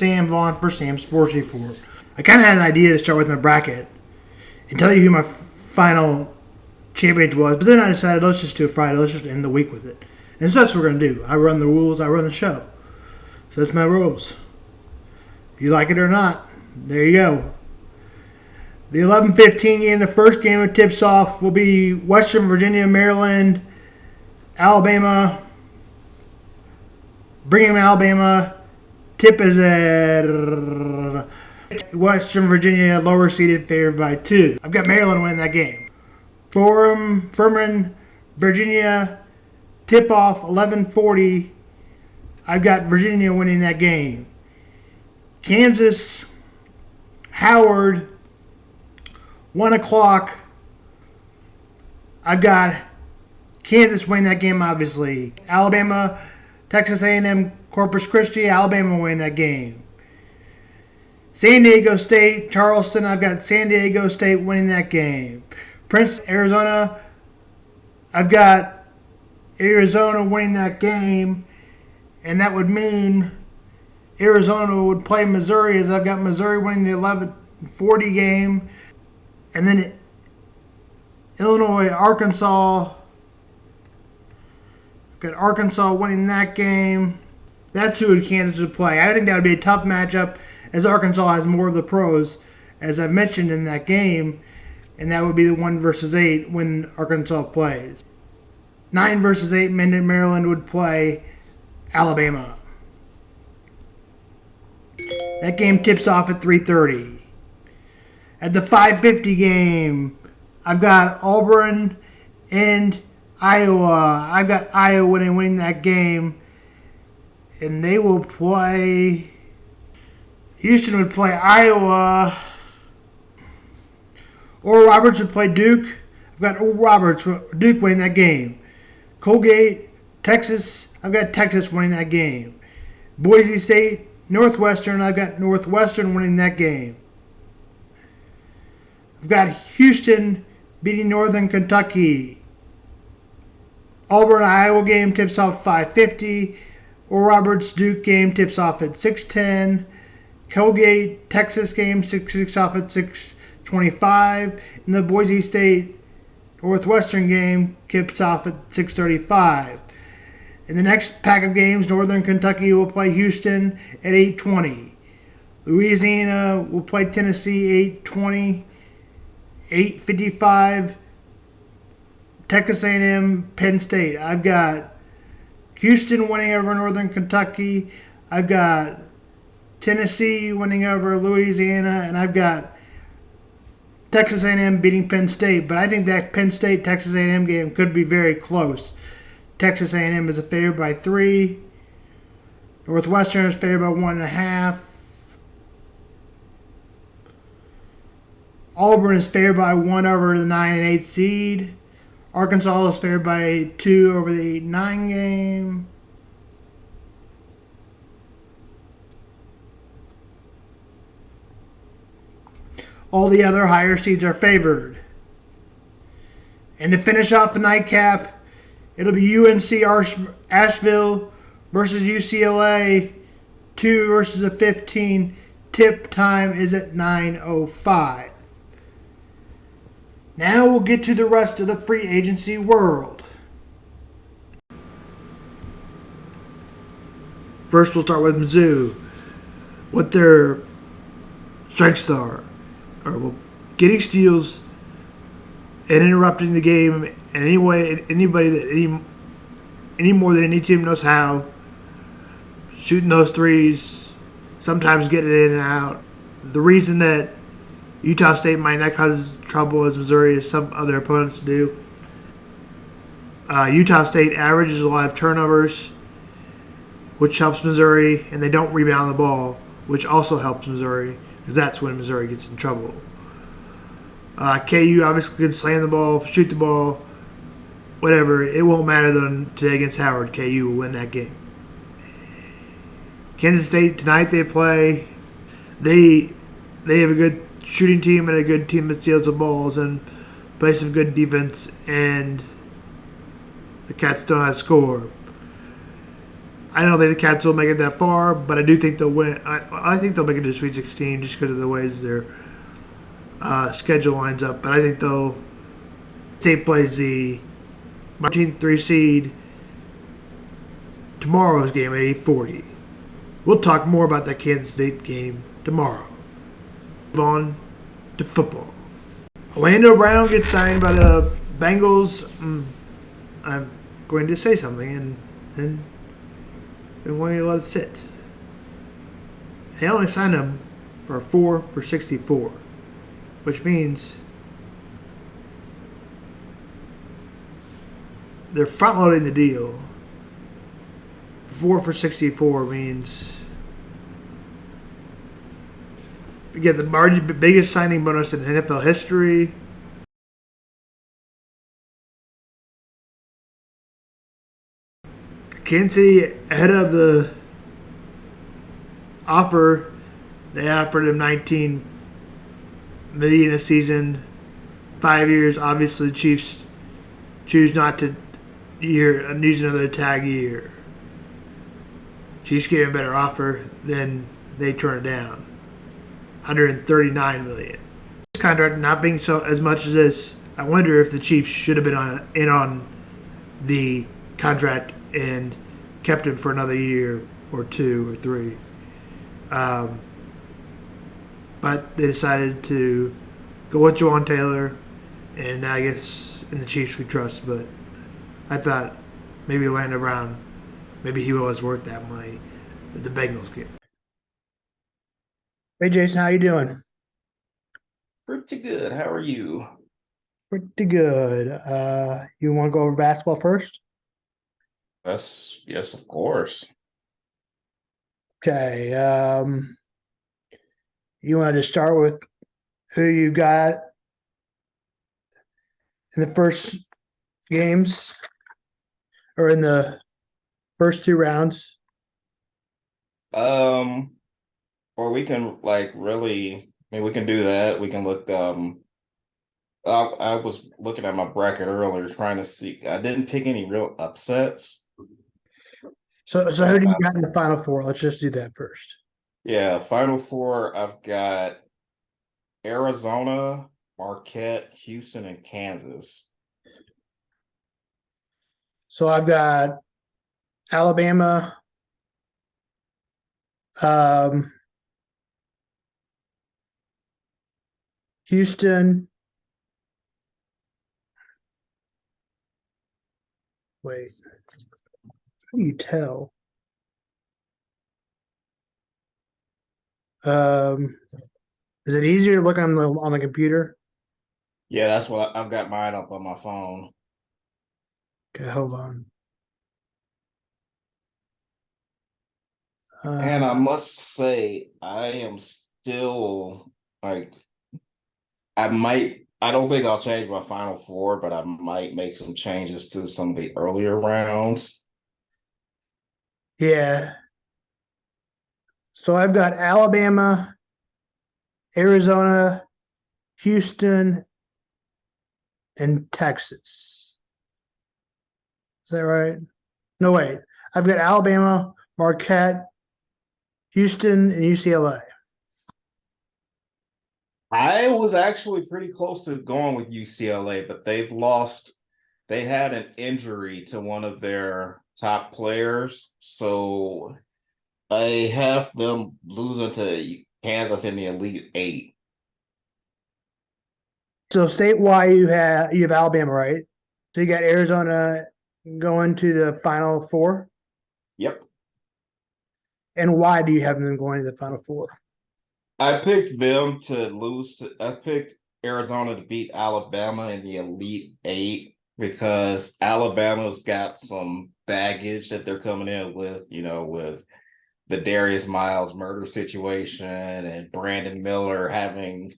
Sam Vaughn for Sam Sports Report. I kind of had an idea to start with my bracket and tell you who my final champion was, but then I decided let's just do it Friday. Let's just end the week with it. And so that's what we're going to do. I run the rules. I run the show. So that's my rules. If you like it or not, there you go. The 11:15 game, the first game that tips off will be Western Virginia, Maryland, Alabama, Brigham, Alabama. Tip is at Western Virginia, lower seeded, favored by 2. I've got Maryland winning that game. Furman, Virginia, tip off 11:40. I've got Virginia winning that game. Kansas, Howard, 1 o'clock. I've got Kansas winning that game, obviously. Alabama, Texas A&M, Corpus Christi, Alabama winning that game. San Diego State, Charleston, I've got San Diego State winning that game. Princeton, Arizona, I've got Arizona winning that game. And that would mean Arizona would play Missouri, as I've got Missouri winning the 11:40 game. And then Illinois, Arkansas. I've got Arkansas winning that game. That's who Kansas would play. I think that would be a tough matchup, as Arkansas has more of the pros, as I've mentioned in that game. And that would be the 1 versus 8 when Arkansas plays. 9 versus 8, Maryland would play Alabama. That game tips off at 3:30. At the 5:50 game, I've got Auburn and Iowa. I've got Iowa winning that game. And they will play... Houston would play Iowa. Oral Roberts would play Duke. I've got Oral Roberts, Duke winning that game. Colgate, Texas. I've got Texas winning that game. Boise State, Northwestern. I've got Northwestern winning that game. I've got Houston beating Northern Kentucky. Auburn, Iowa game tips off 5:50. Oral Roberts, Duke game tips off at 6:10. Colgate, Texas game tips off at 6:25. And the Boise State, Northwestern game tips off at 6:35. In the next pack of games, Northern Kentucky will play Houston at 8:20. Louisiana will play Tennessee 8:20. 8:55. Texas A&M, Penn State. I've got Houston winning over Northern Kentucky. I've got Tennessee winning over Louisiana, and I've got Texas A&M beating Penn State. But I think that Penn State-Texas A&M game could be very close. Texas A&M is a favorite by 3. Northwestern is favored by 1.5. Auburn is favored by 1 over the 9 and 8 seed. Arkansas is favored by 2 over the 8-9 game. All the other higher seeds are favored. And to finish off the nightcap, it'll be UNC Asheville versus UCLA, 2 versus a 15. Tip time is at 9:05. Now we'll get to the rest of the free agency world. First, we'll start with Mizzou. What their strengths are. Getting steals and interrupting the game in any way, any more than any team knows how. Shooting those threes, sometimes getting it in and out. The reason that Utah State might not cause trouble as Missouri as some other opponents do. Utah State averages a lot of turnovers, which helps Missouri, and they don't rebound the ball, which also helps Missouri, because that's when Missouri gets in trouble. KU obviously can slam the ball, shoot the ball, whatever. It won't matter though today against Howard. KU will win that game. Kansas State, tonight they play. They have a good shooting team and a good team that steals the balls and play some good defense, and the Cats don't know how to score. I don't think the Cats will make it that far, but I do think they'll win. I think they'll make it to the Sweet 16 just because of the ways their schedule lines up. But I think they'll State plays the 13-3 seed tomorrow's game at 8:40. We'll talk more about that Kansas State game tomorrow. Move on to football. Orlando Brown gets signed by the Bengals. I'm going to say something and want to let it sit. They only signed him for a 4 for 64, which means they're front loading the deal. 4 for 64 means we get the biggest signing bonus in NFL history. Kansas City, ahead of the offer, they offered him $19 million a season, 5 years. Obviously, the Chiefs choose not to use another tag year. Chiefs gave him a better offer, then they turned it down. $139 million. This contract not being so as much as this, I wonder if the Chiefs should have been in on the contract and kept him for another year or 2 or 3. But they decided to go with Jawan Taylor, and I guess in the Chiefs we trust. But I thought maybe Orlando Brown, maybe he was worth that money that the Bengals get. Hey Jason, how you doing? Pretty good. How are you? Pretty good. You want to go over basketball first? Yes, of course. Okay. You want to start with who you got in the first games or in the first 2 rounds? Or we can we can do that. We can look. I was looking at my bracket earlier, trying to see. I didn't pick any real upsets. So who do you got in the Final Four? Let's just do that first. Yeah, Final Four. I've got Arizona, Marquette, Houston, and Kansas. So I've got Alabama, Houston. Wait, how do you tell? Is it easier to look on the computer? Yeah, that's what I've got mine up on my phone. Okay, hold on. And I must say, I am still like, I don't think I'll change my Final Four, but I might make some changes to some of the earlier rounds. Yeah. So I've got Alabama, Arizona, Houston, and Texas. Is that right? No, wait. I've got Alabama, Marquette, Houston, and UCLA. I was actually pretty close to going with UCLA, but they had an injury to one of their top players. So I have them losing to Kansas in the Elite Eight. So statewide, you have Alabama, right? So you got Arizona going to the Final Four. Yep. And why do you have them going to the Final Four? I picked them to lose. I picked Arizona to beat Alabama in the Elite Eight because Alabama's got some baggage that they're coming in with, with the Darius Miles murder situation and Brandon Miller having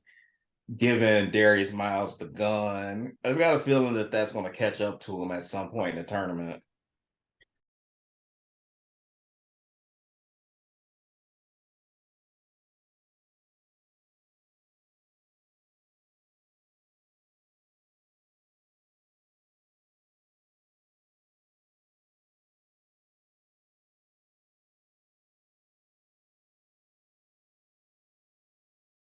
given Darius Miles the gun. I've got a feeling that that's going to catch up to him at some point in the tournament.